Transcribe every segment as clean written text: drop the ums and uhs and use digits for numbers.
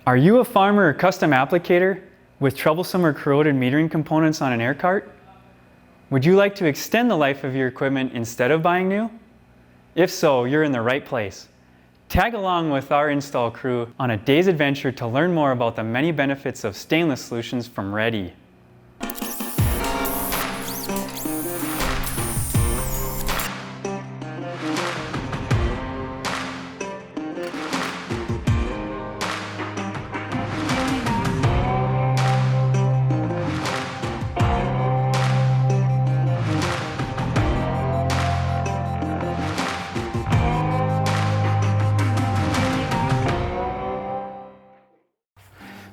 Are you a farmer or custom applicator with troublesome or corroded metering components on an air cart? Would you like to extend the life of your equipment instead of buying new? If so, you're in the right place. Tag along with our install crew on a day's adventure to learn more about the many benefits of stainless solutions from Ready.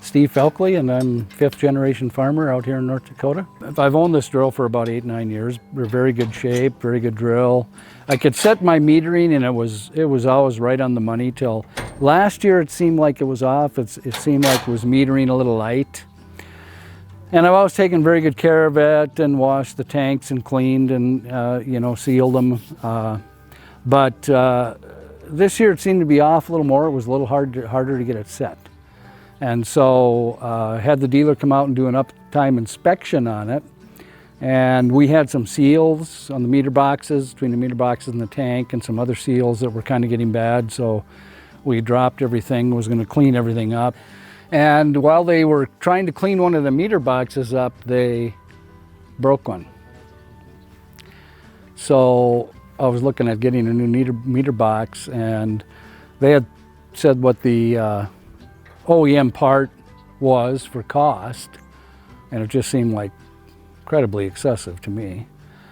Steve Felkley, and I'm fifth generation farmer out here in North Dakota. I've owned this drill for about 8-9 years. They're very good shape, very good drill. I could set my metering and it was always right on the money till last year. It seemed like it was off. It seemed like it was metering a little light. And I've always taken very good care of it and washed the tanks and cleaned and sealed them. But this year it seemed to be off a little more. It was a little harder to get it set. And so had the dealer come out and do an uptime inspection on it. And we had some seals on the meter boxes, between the meter boxes and the tank, and some other seals that were kind of getting bad. So we dropped everything, was going to clean everything up. And while they were trying to clean one of the meter boxes up, they broke one. So I was looking at getting a new meter box, and they had said what the OEM part was for cost, and it just seemed like incredibly excessive to me.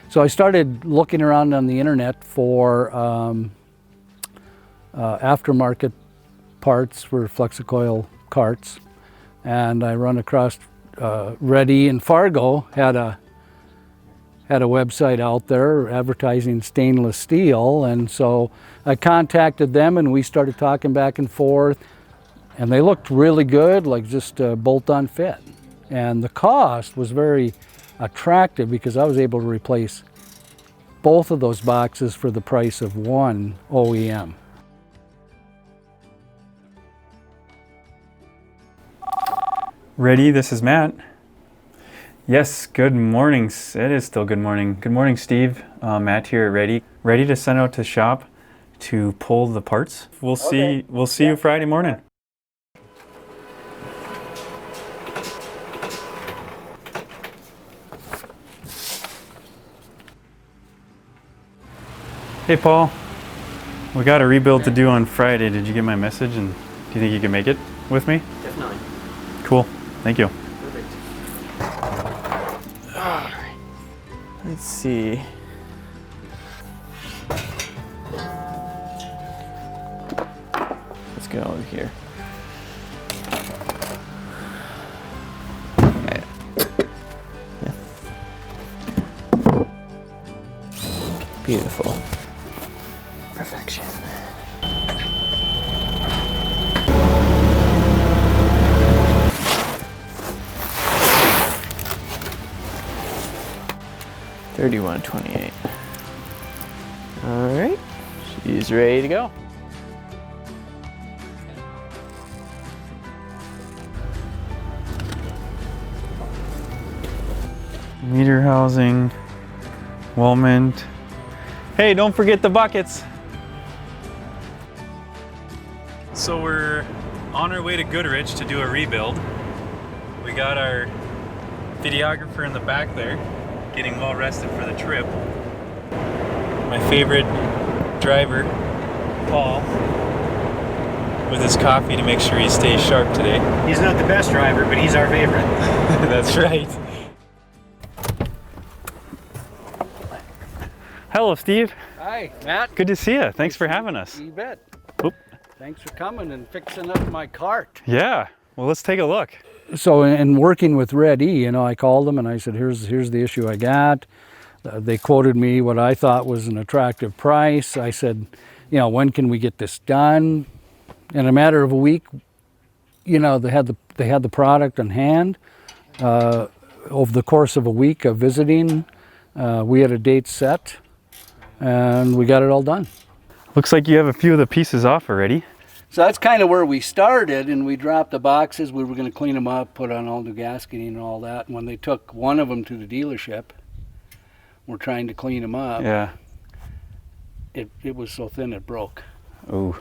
So I started looking around on the internet for aftermarket parts for Flexi-Coil carts, and I run across Ready in Fargo had a website out there advertising stainless steel, and so I contacted them and we started talking back and forth. And they looked really good, like just a bolt-on fit. And the cost was very attractive because I was able to replace both of those boxes for the price of one OEM. Ready, this is Matt. Yes, good morning. It is still good morning. Good morning, Steve. Matt here at Ready. Ready to send out to shop to pull the parts. We'll see you Friday morning. Hey Paul, we got a rebuild to do on Friday. Did you get my message, and do you think you can make it with me? Definitely. Cool, thank you. Perfect. All right. Let's see. Let's go over here. Okay. Yeah. Beautiful. Perfection. $31.28. All right, she's ready to go. Meter housing, weldment. Hey, don't forget the buckets. So we're on our way to Goodrich to do a rebuild. We got our videographer in the back there, getting well rested for the trip. My favorite driver, Paul, with his coffee to make sure he stays sharp today. He's not the best driver, but he's our favorite. That's right. Hello, Steve. Hi, Matt. Good to see you. Thanks for having us. You bet. Oop. Thanks for coming and fixing up my cart. Yeah, well, let's take a look. So in working with Ready, I called them and I said, here's the issue I got. They quoted me what I thought was an attractive price. I said, when can we get this done? In a matter of a week, they had the product on hand. Over the course of a week of visiting, we had a date set, and we got it all done. Looks like you have a few of the pieces off already. So that's kind of where we started, and we dropped the boxes. We were going to clean them up, put on all new gasketing and all that. And when they took one of them to the dealership, we're trying to clean them up. Yeah. It was so thin it broke. Ooh.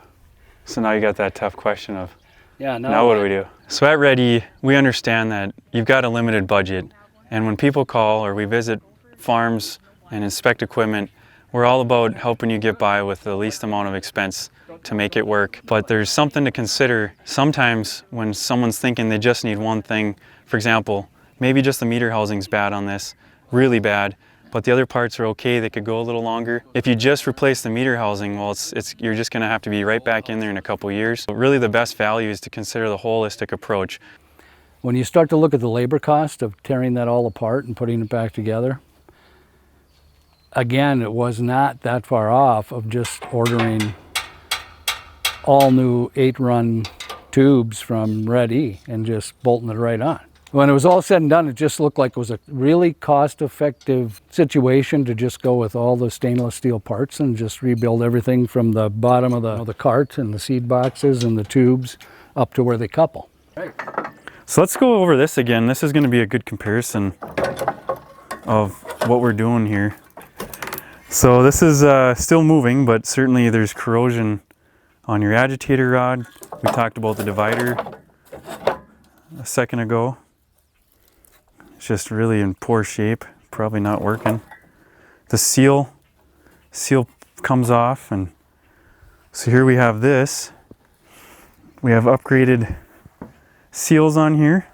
So now you got that tough question of, Yeah. now what do we do? So at Ready, we understand that you've got a limited budget. And when people call or we visit farms and inspect equipment, we're all about helping you get by with the least amount of expense to make it work. But there's something to consider sometimes when someone's thinking they just need one thing. For example, maybe just the meter housing's bad on this, really bad, but the other parts are okay, they could go a little longer. If you just replace the meter housing, well, you're just gonna have to be right back in there in a couple years. But really the best value is to consider the holistic approach. When you start to look at the labor cost of tearing that all apart and putting it back together, again, it was not that far off of just ordering all new 8-run tubes from Ready and just bolting it right on. When it was all said and done, it just looked like it was a really cost-effective situation to just go with all the stainless steel parts and just rebuild everything from the bottom of the cart and the seed boxes and the tubes up to where they couple. Right. So let's go over this again. This is going to be a good comparison of what we're doing here. So this is still moving, but certainly there's corrosion on your agitator rod. We talked about the divider a second ago. It's just really in poor shape, probably not working. The seal comes off, and so here we have this. We have upgraded seals on here.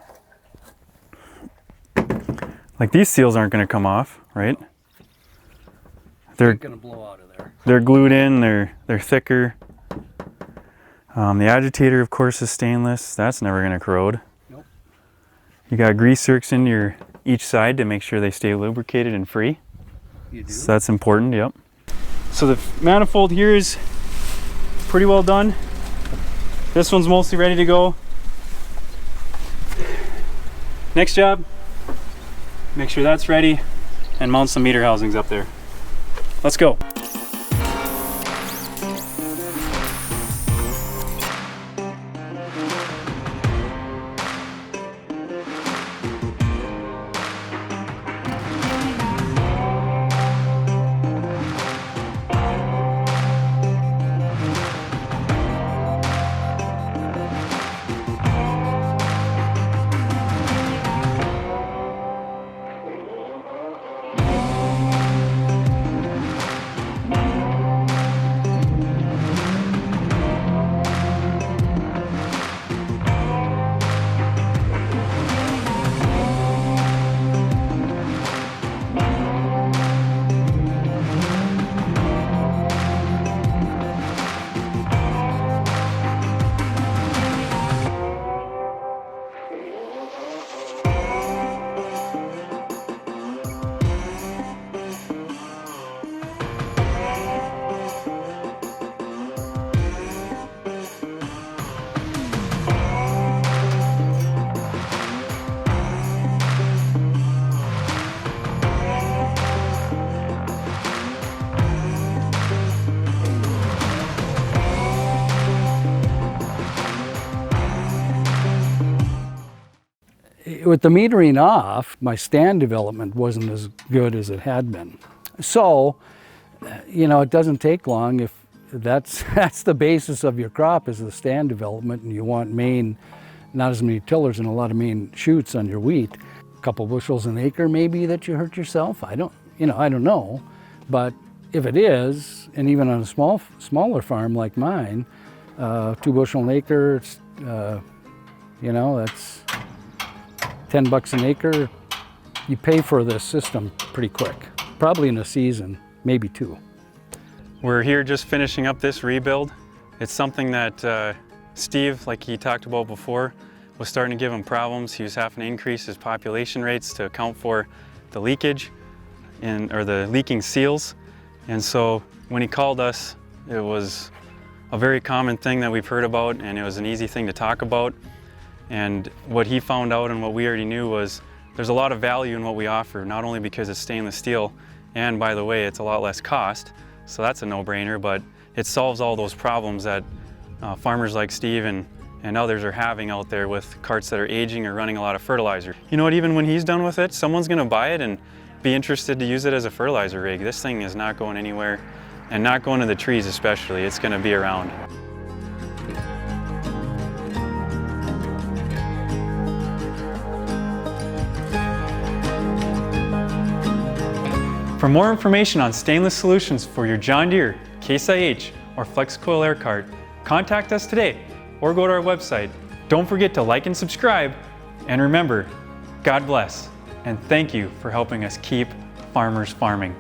Like these seals aren't going to come off, right? They're going to blow out of there. They're glued in. They're thicker. The agitator, of course, is stainless. That's never going to corrode. Nope. You got grease zerks into each side to make sure they stay lubricated and free. You do. So that's important. Yep. So the manifold here is pretty well done. This one's mostly ready to go. Next job, make sure that's ready and mount some meter housings up there. Let's go. With the metering off, my stand development wasn't as good as it had been. So, you know, it doesn't take long if that's the basis of your crop is the stand development, and you want not as many tillers and a lot of main shoots on your wheat. A couple bushels an acre maybe that you hurt yourself. I don't know. But if it is, and even on a smaller farm like mine, 2 bushel an acre, it's, that's $10 an acre. You pay for this system pretty quick, probably in a season, maybe 2. We're here just finishing up this rebuild. It's something that Steve, like he talked about before, was starting to give him problems. He was having to increase his population rates to account for the leakage or the leaking seals. And so when he called us, it was a very common thing that we've heard about, and it was an easy thing to talk about. And what he found out and what we already knew was there's a lot of value in what we offer, not only because it's stainless steel, and by the way, it's a lot less cost, so that's a no-brainer, but it solves all those problems that farmers like Steve and others are having out there with carts that are aging or running a lot of fertilizer. You know what, even when he's done with it, someone's gonna buy it and be interested to use it as a fertilizer rig. This thing is not going anywhere, and not going to the trees especially. It's gonna be around. For more information on stainless solutions for your John Deere, Case IH, or Flexi-Coil air cart, contact us today or go to our website. Don't forget to like and subscribe, and remember, God bless, and thank you for helping us keep farmers farming.